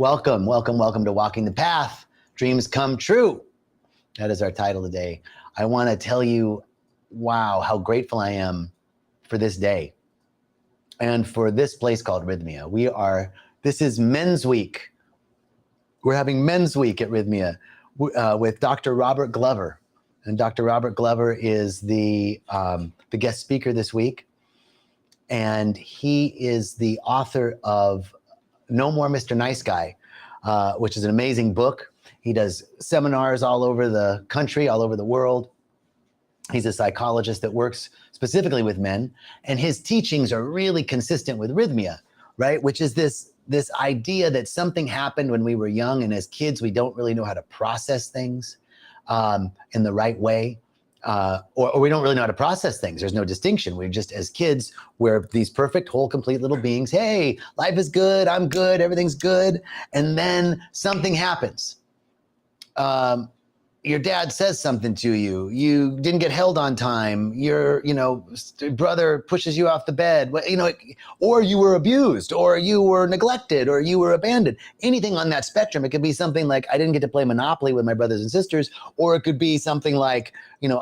Welcome, welcome, welcome to Walking the Path. Dreams come true. That is our title today. I want to tell you, wow, how grateful I am for this day and for this place called Rythmia. This is Men's Week. We're having Men's Week at Rythmia with Dr. Robert Glover. And Dr. Robert Glover is the guest speaker this week. And he is the author of No More Mr. Nice Guy, which is an amazing book. He does seminars all over the country, all over the world. He's a psychologist that works specifically with men, and his teachings are really consistent with Rythmia, right? Which is this idea that something happened when we were young, and as kids, we don't really know how to process things in the right way. Or we don't really know how to process things. There's no distinction. We're just, as kids, we're these perfect, whole, complete little beings. Hey, life is good. I'm good. Everything's good. And then something happens. Your dad says something to you. You didn't get held on time. Your, brother pushes you off the bed. Or you were abused, or you were neglected, or you were abandoned. Anything on that spectrum. It could be something like I didn't get to play Monopoly with my brothers and sisters, or it could be something like,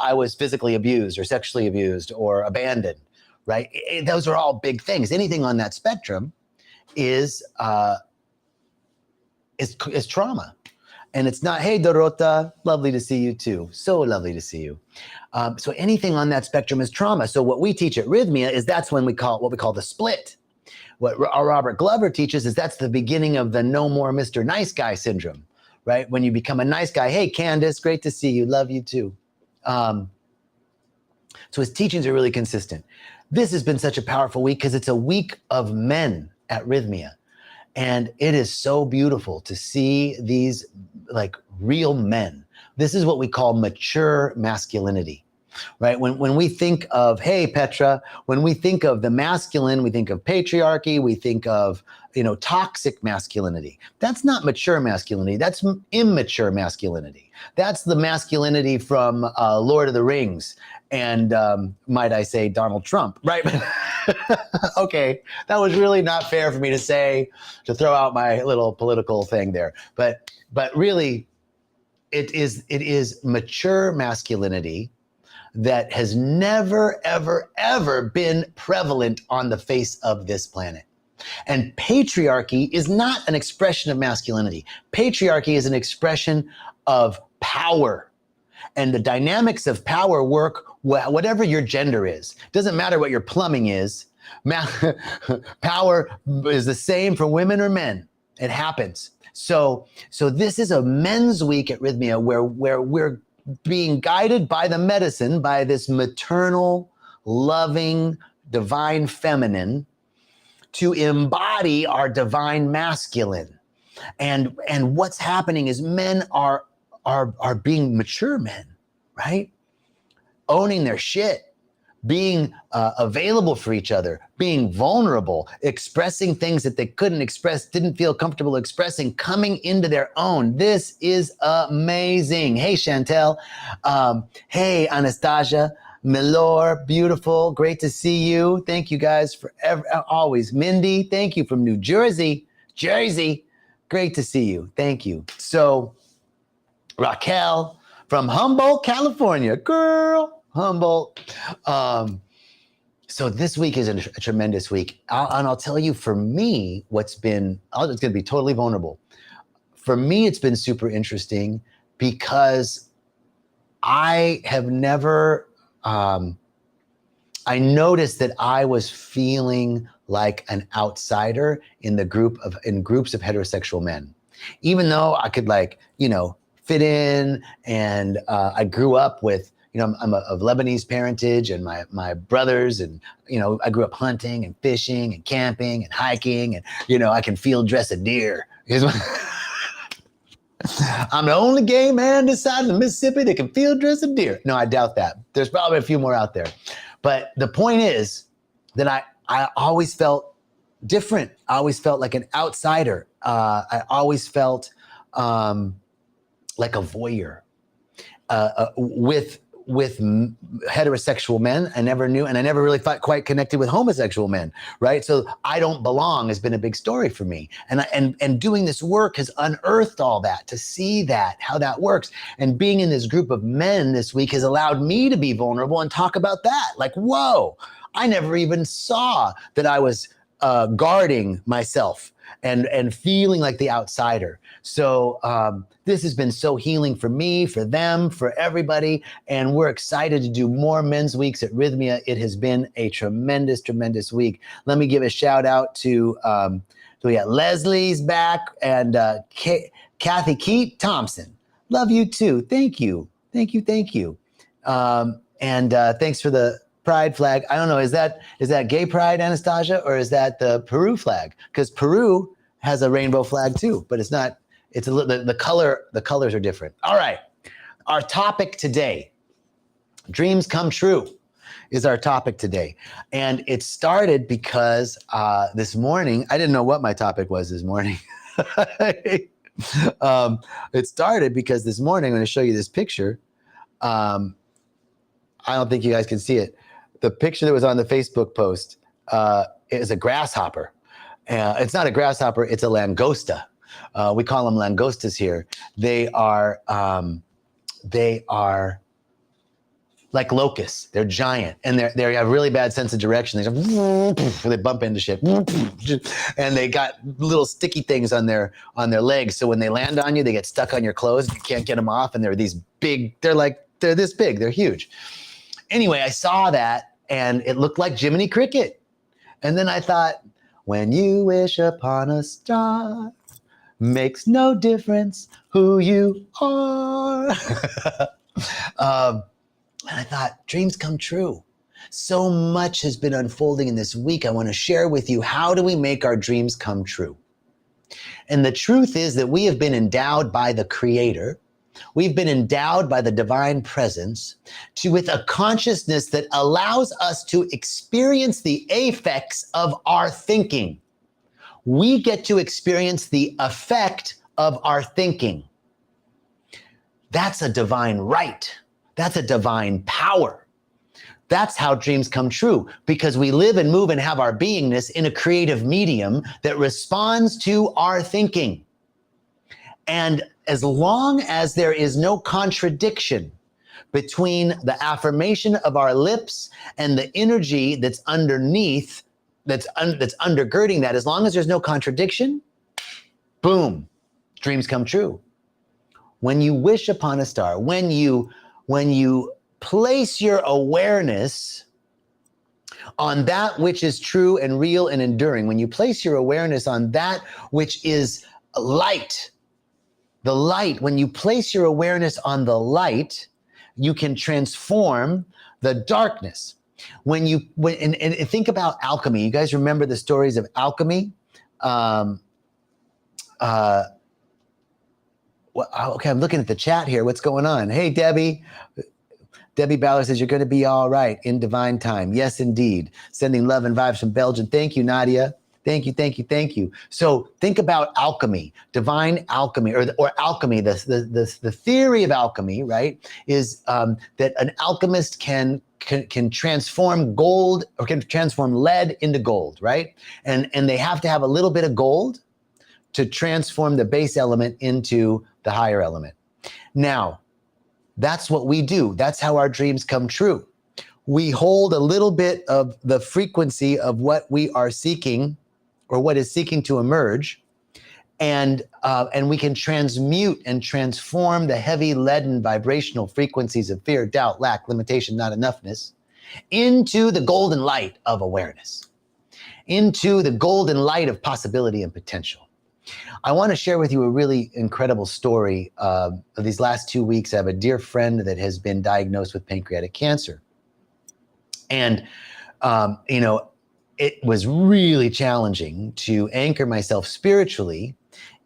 I was physically abused or sexually abused or abandoned, right? Those are all big things. Anything on that spectrum is trauma. And it's not, hey, Dorota, lovely to see you too. So lovely to see you. So anything on that spectrum is trauma. So what we teach at Rythmia is that's when what we call the split. What our Robert Glover teaches is that's the beginning of the no more Mr. Nice Guy syndrome, right? When you become a nice guy, hey, Candace, great to see you. Love you too. So his teachings are really consistent. This has been such a powerful week because it's a week of men at Rythmia. And it is so beautiful to see these like real men. This is what we call mature masculinity, right? When we think of, hey, Petra, when we think of the masculine, we think of patriarchy, we think of, toxic masculinity. That's not mature masculinity. That's immature masculinity. That's the masculinity from Lord of the Rings and, might I say, Donald Trump, right? Okay, that was really not fair for me to say, to throw out my little political thing there. But really, it is mature masculinity that has never, ever, ever been prevalent on the face of this planet. And patriarchy is not an expression of masculinity. Patriarchy is an expression of power. And the dynamics of power work whatever your gender is. Doesn't matter what your plumbing is. Power is the same for women or men. It happens. So this is a men's week at Rythmia where we're being guided by the medicine, by this maternal, loving, divine feminine to embody our divine masculine. And what's happening is men are being mature men, right? Owning their shit, being available for each other, being vulnerable, expressing things that they couldn't express, didn't feel comfortable expressing, coming into their own. This is amazing. Hey, Chantel. Hey, Anastasia. Milor, beautiful. Great to see you. Thank you guys for always. Mindy, thank you from New Jersey. Great to see you. Thank you. So, Raquel from Humboldt, California. Girl, Humboldt. So this week is a tremendous week. I'll tell you, for me, it's going to be totally vulnerable. For me, it's been super interesting because I have never, I noticed that I was feeling like an outsider in groups of heterosexual men, even though I could fit in, and I grew up with, I'm of Lebanese parentage, and my brothers, and, I grew up hunting and fishing and camping and hiking, and, I can field dress a deer. I'm the only gay man this side of the Mississippi that can field dress a deer. No, I doubt that. There's probably a few more out there. But the point is that I always felt different. I always felt like an outsider. I always felt like a voyeur with heterosexual men. I never knew, and I never really quite connected with homosexual men, right? So I don't belong has been a big story for me. And doing this work has unearthed all that, to see that, how that works. And being in this group of men this week has allowed me to be vulnerable and talk about that. Like, whoa, I never even saw that I was guarding myself and feeling like the outsider. So this has been so healing for me, for them, for everybody. And we're excited to do more men's weeks at Rythmia. It has been a tremendous, tremendous week. Let me give a shout out to, so yeah, Leslie's back, and Kathy Keat Thompson. Love you too. Thank you. Thank you. Thank you. And thanks for the pride flag. I don't know, is that gay pride, Anastasia, or is that the Peru flag? Because Peru has a rainbow flag too, but it's not, it's the colors are different. All right. Our topic today, dreams come true, is our topic today. And it started because this morning, I didn't know what my topic was this morning. It started because this morning, I'm going to show you this picture. I don't think you guys can see it. The picture that was on the Facebook post is a grasshopper. It's not a grasshopper, it's a langosta. We call them langostas here. They are like locusts. They're giant, and they have a really bad sense of direction. They bump into shit, and they got little sticky things on their legs. So when they land on you, they get stuck on your clothes. You can't get them off, and they're these big. They're this big. They're huge. Anyway, I saw that, and it looked like Jiminy Cricket. And then I thought, when you wish upon a star, makes no difference who you are. And I thought, dreams come true. So much has been unfolding in this week. I want to share with you, how do we make our dreams come true? And the truth is that we have been endowed by the Creator. We've been endowed by the divine presence with a consciousness that allows us to experience the effects of our thinking. We get to experience the effect of our thinking. That's a divine right. That's a divine power. That's how dreams come true, because we live and move and have our beingness in a creative medium that responds to our thinking. And as long as there is no contradiction between the affirmation of our lips and the energy that's underneath, that's undergirding that, as long as there's no contradiction, boom, dreams come true. When you wish upon a star, when you place your awareness on that which is true and real and enduring, when you place your awareness on that which is light, the light, when you place your awareness on the light, you can transform the darkness. And think about alchemy. You guys remember the stories of alchemy? Okay, I'm looking at the chat here. What's going on? Hey, Debbie. Debbie Ballard says, you're going to be all right in divine time. Yes, indeed. Sending love and vibes from Belgium. Thank you, Nadia. Thank you, thank you, thank you. So think about alchemy, divine alchemy, or alchemy. The theory of alchemy, right, is that an alchemist can transform gold, or can transform lead into gold, right? And they have to have a little bit of gold to transform the base element into the higher element. Now, that's what we do. That's how our dreams come true. We hold a little bit of the frequency of what we are seeking, or what is seeking to emerge, and we can transmute and transform the heavy leaden vibrational frequencies of fear, doubt, lack, limitation, not enoughness, into the golden light of awareness, into the golden light of possibility and potential. I want to share with you a really incredible story. Of these last 2 weeks, I have a dear friend that has been diagnosed with pancreatic cancer. And, it was really challenging to anchor myself spiritually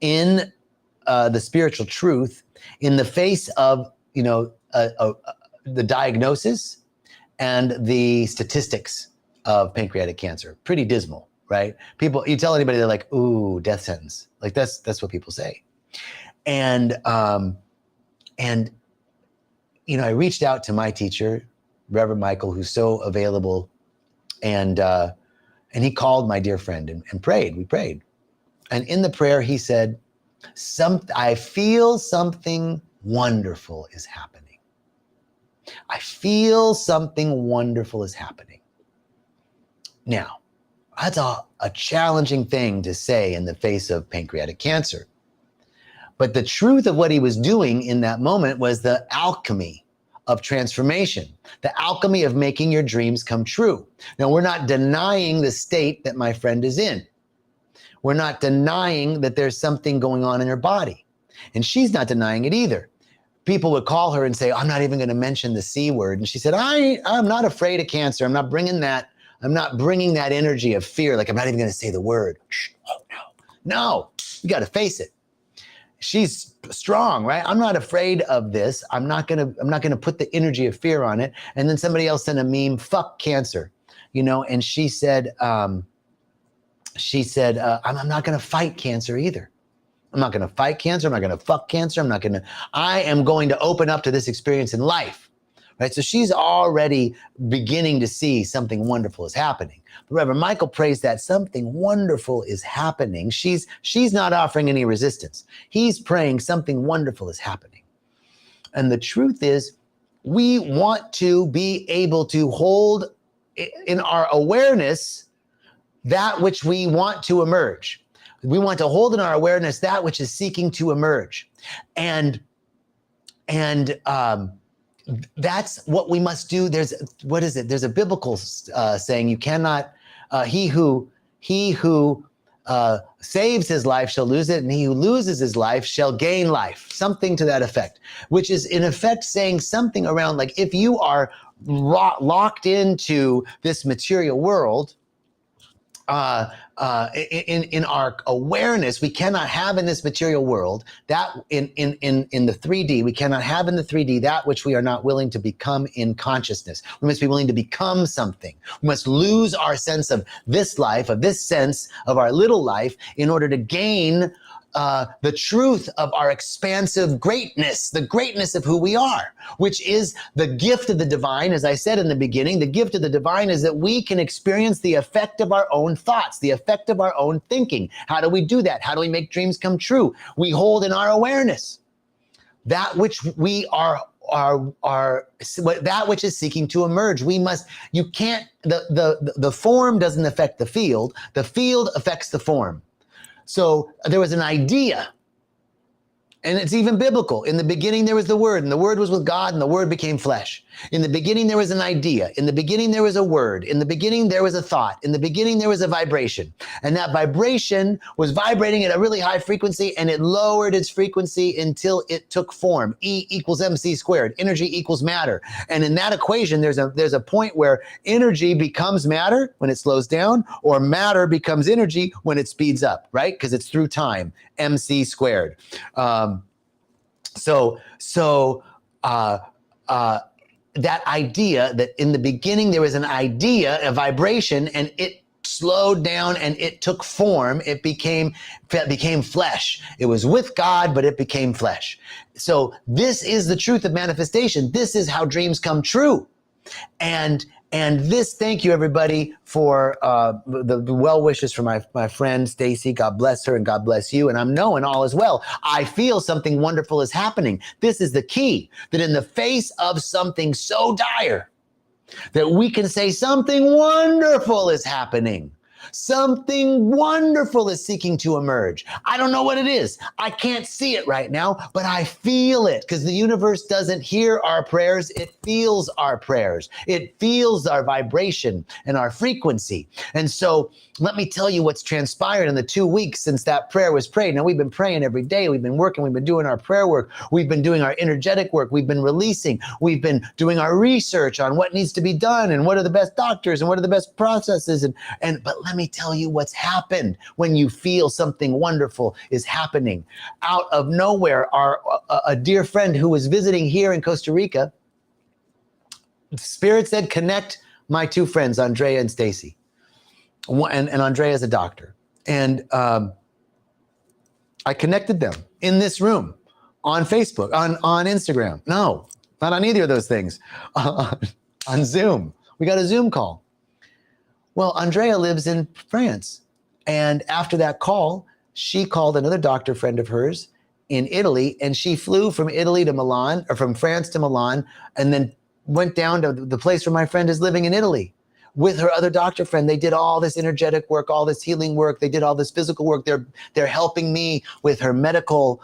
in the spiritual truth in the face of, the diagnosis and the statistics of pancreatic cancer. Pretty dismal, right? People, you tell anybody, they're like, ooh, death sentence. Like that's what people say. And I reached out to my teacher, Reverend Michael, who's so available, and he called my dear friend and prayed. We prayed. And in the prayer, he said, I feel something wonderful is happening. I feel something wonderful is happening. Now, that's a challenging thing to say in the face of pancreatic cancer. But the truth of what he was doing in that moment was the alchemy of transformation, the alchemy of making your dreams come true. Now, we're not denying the state that my friend is in. We're not denying that there's something going on in her body. And she's not denying it either. People would call her and say, I'm not even going to mention the C word. And she said, I'm not afraid of cancer. I'm not bringing that energy of fear. Like, I'm not even going to say the word. Oh, no, you got to face it. She's strong, right? I'm not afraid of this. I'm not going to put the energy of fear on it. And then somebody else sent a meme, fuck cancer, and she said, I'm not going to fight cancer either. I'm not going to fight cancer. I'm not going to fuck cancer. I am going to open up to this experience in life, right? So she's already beginning to see something wonderful is happening. But Reverend Michael prays that something wonderful is happening. She's not offering any resistance. He's praying something wonderful is happening. And the truth is, we want to be able to hold in our awareness that which we want to emerge. We want to hold in our awareness that which is seeking to emerge. And that's what we must do. There's a biblical saying, you cannot, he who saves his life shall lose it, and he who loses his life shall gain life. Something to that effect, which is in effect saying something around like, if you are locked into this material world, in our awareness, we cannot have in this material world that in the 3D, we cannot have in the 3D that which we are not willing to become in consciousness. We must be willing to become something. We must lose our sense of this life, of this sense of our little life, in order to gain the truth of our expansive greatness, the greatness of who we are, which is the gift of the divine. As I said in the beginning, the gift of the divine is that we can experience the effect of our own thoughts, the effect of our own thinking. How do we do that? How do we make dreams come true? We hold in our awareness that which we are that which is seeking to emerge. The form doesn't affect the field affects the form. So there was an idea, and it's even biblical. In the beginning, there was the Word, and the Word was with God, and the Word became flesh. In the beginning, there was an idea. In the beginning, there was a word. In the beginning, there was a thought. In the beginning, there was a vibration. And that vibration was vibrating at a really high frequency, and it lowered its frequency until it took form. E equals MC squared. Energy equals matter. And in that equation, there's a point where energy becomes matter when it slows down, or matter becomes energy when it speeds up, right? Because it's through time. MC squared. That idea that in the beginning there was an idea, a vibration, and it slowed down and it took form. It became flesh. It was with God, but it became flesh. So this is the truth of manifestation. This is how dreams come true. And this, thank you everybody for the well wishes for my friend Stacy. God bless her and God bless you. And I'm knowing all is well. I feel something wonderful is happening. This is the key, that in the face of something so dire, that we can say something wonderful is happening. Something wonderful is seeking to emerge. I don't know what it is. I can't see it right now, but I feel it, because the universe doesn't hear our prayers. It feels our prayers. It feels our vibration and our frequency. And so let me tell you what's transpired in the 2 weeks since that prayer was prayed. Now, we've been praying every day. We've been working. We've been doing our prayer work. We've been doing our energetic work. We've been releasing. We've been doing our research on what needs to be done and what are the best doctors and what are the best processes. But let me tell you what's happened when you feel something wonderful is happening. Out of nowhere, a dear friend who was visiting here in Costa Rica, Spirit said, connect my two friends, Andrea and Stacy. And Andrea is a doctor. And I connected them in this room on Facebook, on Instagram. No, Not on either of those things. On Zoom. We got a Zoom call. Well, Andrea lives in France. And after that call, she called another doctor friend of hers in Italy, and she flew from Italy to Milan, or from France to Milan, and then went down to the place where my friend is living in Italy with her other doctor friend. They did all this energetic work, all this healing work. They did all this physical work. They're helping me with her medical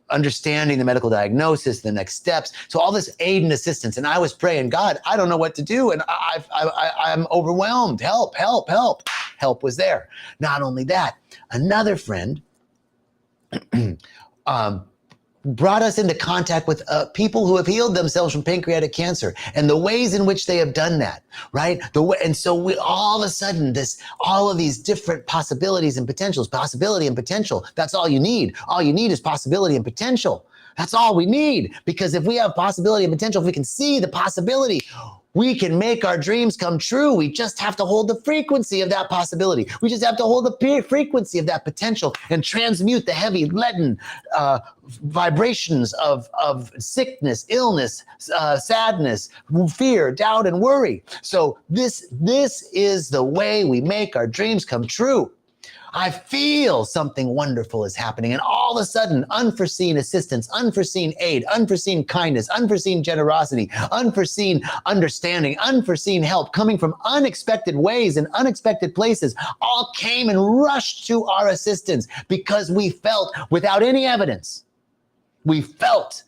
understanding, the medical diagnosis, the next steps. So all this aid and assistance. And I was praying, God, I don't know what to do. And I'm overwhelmed. Help, help, help. Help was there. Not only that, another friend brought us into contact with people who have healed themselves from pancreatic cancer and the ways in which they have done that, right? And so we all of a sudden, all of these different possibilities and potentials, possibility and potential, that's all you need. All you need is possibility and potential. That's all we need, because if we have possibility and potential, if we can see the possibility, we can make our dreams come true. We just have to hold the frequency of that possibility. We just have to hold the frequency of that potential and transmute the heavy, leaden vibrations of sickness, illness, sadness, fear, doubt, and worry. So this is the way we make our dreams come true. I feel something wonderful is happening, and all of a sudden, unforeseen assistance, unforeseen aid, unforeseen kindness, unforeseen generosity, unforeseen understanding, unforeseen help coming from unexpected ways and unexpected places all came and rushed to our assistance because we felt, without any evidence, we felt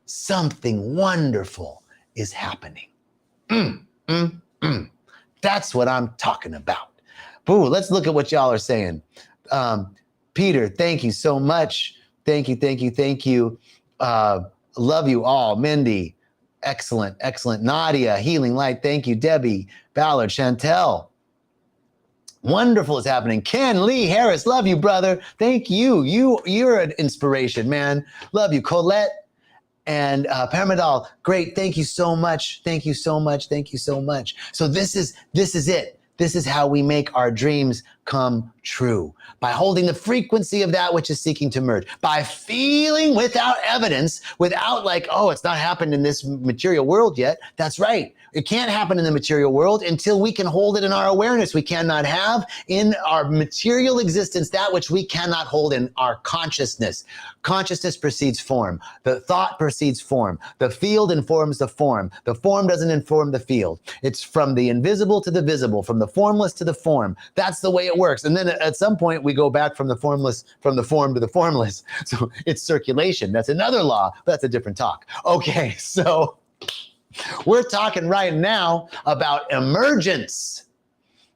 something wonderful is happening. That's what I'm talking about. Boo, let's look at what y'all are saying. Peter, thank you so much. Thank you, thank you, thank you. Love you all. Mindy, excellent, excellent. Nadia, healing light, thank you. Debbie, Ballard, Chantel. Wonderful is happening. Ken, Lee, Harris, love you, brother. Thank you. You're an inspiration, man. Love you. Colette and Paramadal, great. Thank you so much. Thank you so much. Thank you so much. So this is it. This is how we make our dreams come true, by holding the frequency of that which is seeking to merge, by feeling without evidence, without like, oh, it's not happened in this material world yet. That's right. It can't happen in the material world until we can hold it in our awareness. We cannot have in our material existence that which we cannot hold in our consciousness. Consciousness precedes form. The thought precedes form. The field informs the form. The form doesn't inform the field. It's from the invisible to the visible, from the formless to the form. That's the way it works. And then at some point we go back from the formless, from the form to the formless. So it's circulation. That's another law, but that's a different talk. Okay, so we're talking right now about emergence,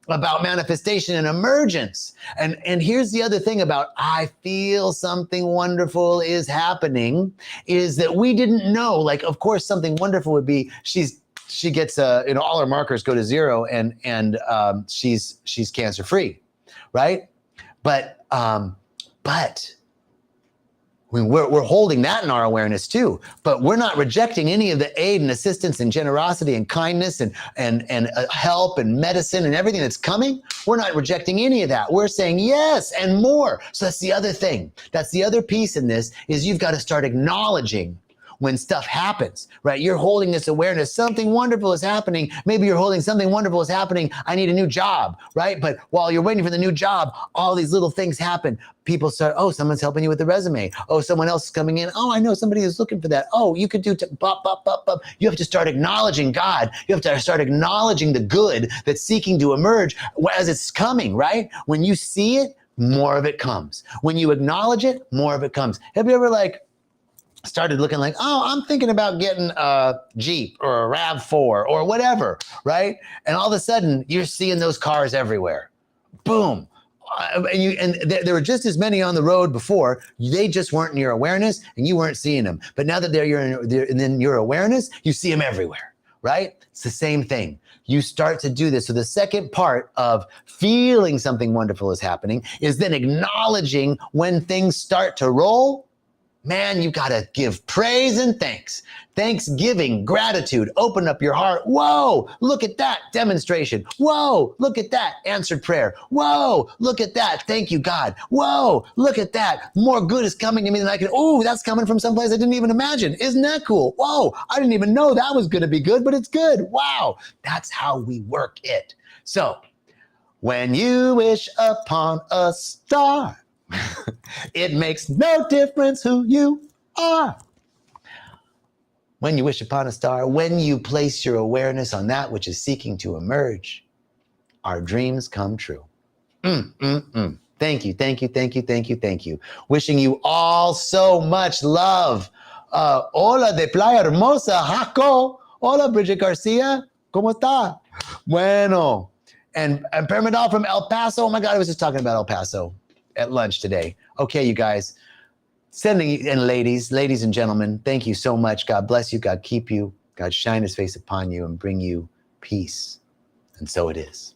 about manifestation and emergence. And here's the other thing about I feel something wonderful is happening, is that we didn't know, like, of course, something wonderful would be she gets all her markers go to zero and she's cancer free, right? But we're holding that in our awareness too, but we're not rejecting any of the aid and assistance and generosity and kindness and help and medicine and everything that's coming. We're not rejecting any of that. We're saying yes and more. So that's the other thing. That's the other piece in this, is you've got to start acknowledging when stuff happens, right? You're holding this awareness, something wonderful is happening. Maybe you're holding something wonderful is happening. I need a new job, right? But while you're waiting for the new job, all these little things happen. People start, oh, someone's helping you with the resume. Oh, someone else is coming in. Oh, I know somebody is looking for that. Oh, you could do, bop, bop, bop, bop. You have to start acknowledging God. You have to start acknowledging the good that's seeking to emerge as it's coming, right? When you see it, more of it comes. When you acknowledge it, more of it comes. Have you ever started looking like, oh, I'm thinking about getting a Jeep or a RAV4 or whatever, right? And all of a sudden, you're seeing those cars everywhere. Boom. And there were just as many on the road before. They just weren't in your awareness, and you weren't seeing them. But now that they're in your awareness, you see them everywhere, right? It's the same thing. You start to do this. So the second part of feeling something wonderful is happening is then acknowledging when things start to roll. Man, you got to give praise and thanks. Thanksgiving, gratitude, open up your heart. Whoa, look at that demonstration. Whoa, look at that answered prayer. Whoa, look at that. Thank you, God. Whoa, look at that. More good is coming to me than I can. Oh, that's coming from someplace I didn't even imagine. Isn't that cool? Whoa, I didn't even know that was going to be good, but it's good. Wow, that's how we work it. So, when you wish upon a star, it makes no difference who you are. When you wish upon a star, when you place your awareness on that which is seeking to emerge, our dreams come true. Thank you, thank you, thank you, thank you, thank you. Wishing you all so much love. Hola de Playa Hermosa, Jaco. Hola, Bridget Garcia. ¿Cómo está? Bueno. And Permadal from El Paso. Oh my God, I was just talking about El Paso at lunch today. Okay, you guys. And ladies and gentlemen, thank you so much. God bless you. God keep you. God shine his face upon you and bring you peace. And so it is.